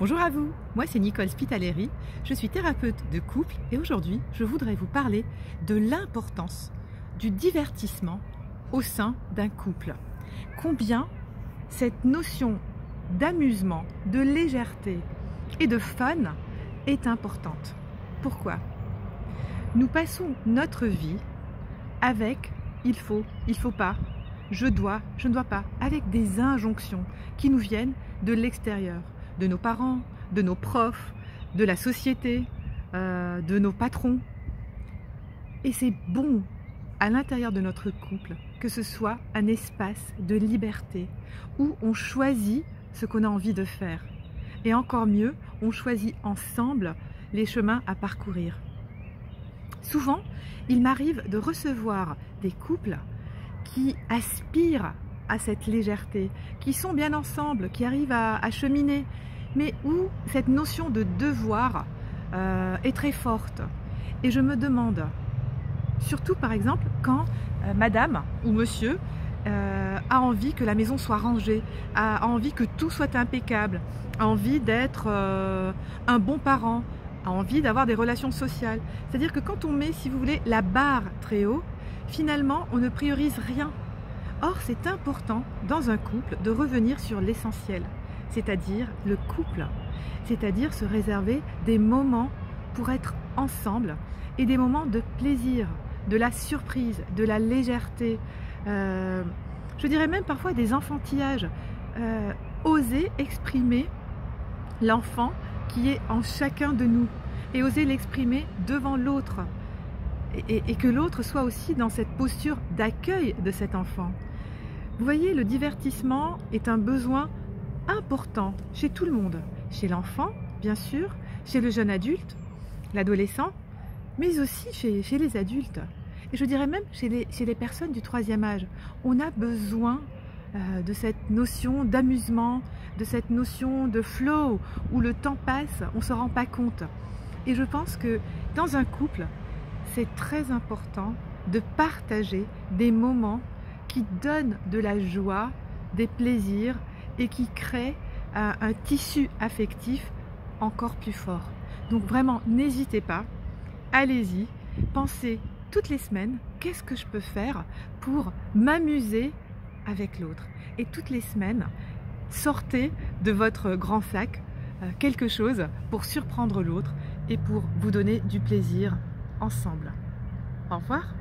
Bonjour à vous, moi c'est Nicole Spitaleri, je suis thérapeute de couple et aujourd'hui je voudrais vous parler de l'importance du divertissement au sein d'un couple. Combien cette notion d'amusement, de légèreté et de fun est importante. Pourquoi? Nous passons notre vie avec il faut pas, je dois, je ne dois pas, avec des injonctions qui nous viennent de l'extérieur, de nos parents, de nos profs, de la société, de nos patrons. Et c'est bon à l'intérieur de notre couple que ce soit un espace de liberté où on choisit ce qu'on a envie de faire. Et encore mieux, on choisit ensemble les chemins à parcourir. Souvent, il m'arrive de recevoir des couples qui aspirent à cette légèreté, qui sont bien ensemble, qui arrivent à cheminer, mais où cette notion de devoir est très forte. Et je me demande, surtout par exemple quand madame ou monsieur a envie que la maison soit rangée, a envie que tout soit impeccable, a envie d'être un bon parent, a envie d'avoir des relations sociales. C'est-à-dire que quand on met, si vous voulez, la barre très haut, finalement on ne priorise rien. Or, c'est important dans un couple de revenir sur l'essentiel, c'est-à-dire le couple, c'est-à-dire se réserver des moments pour être ensemble et des moments de plaisir, de la surprise, de la légèreté, je dirais même parfois des enfantillages, oser exprimer l'enfant qui est en chacun de nous et oser l'exprimer devant l'autre et que l'autre soit aussi dans cette posture d'accueil de cet enfant. Vous voyez, le divertissement est un besoin important chez tout le monde, chez l'enfant, bien sûr, chez le jeune adulte, l'adolescent, mais aussi chez les adultes. Et je dirais même chez les personnes du troisième âge. On a besoin de cette notion d'amusement, de cette notion de flow, où le temps passe, on ne se rend pas compte. Et je pense que dans un couple, c'est très important de partager des moments qui donnent de la joie, des plaisirs et qui créent un tissu affectif encore plus fort. Donc vraiment, n'hésitez pas, allez-y, pensez toutes les semaines, qu'est-ce que je peux faire pour m'amuser avec l'autre? Et toutes les semaines, sortez de votre grand sac quelque chose pour surprendre l'autre et pour vous donner du plaisir ensemble. Au revoir.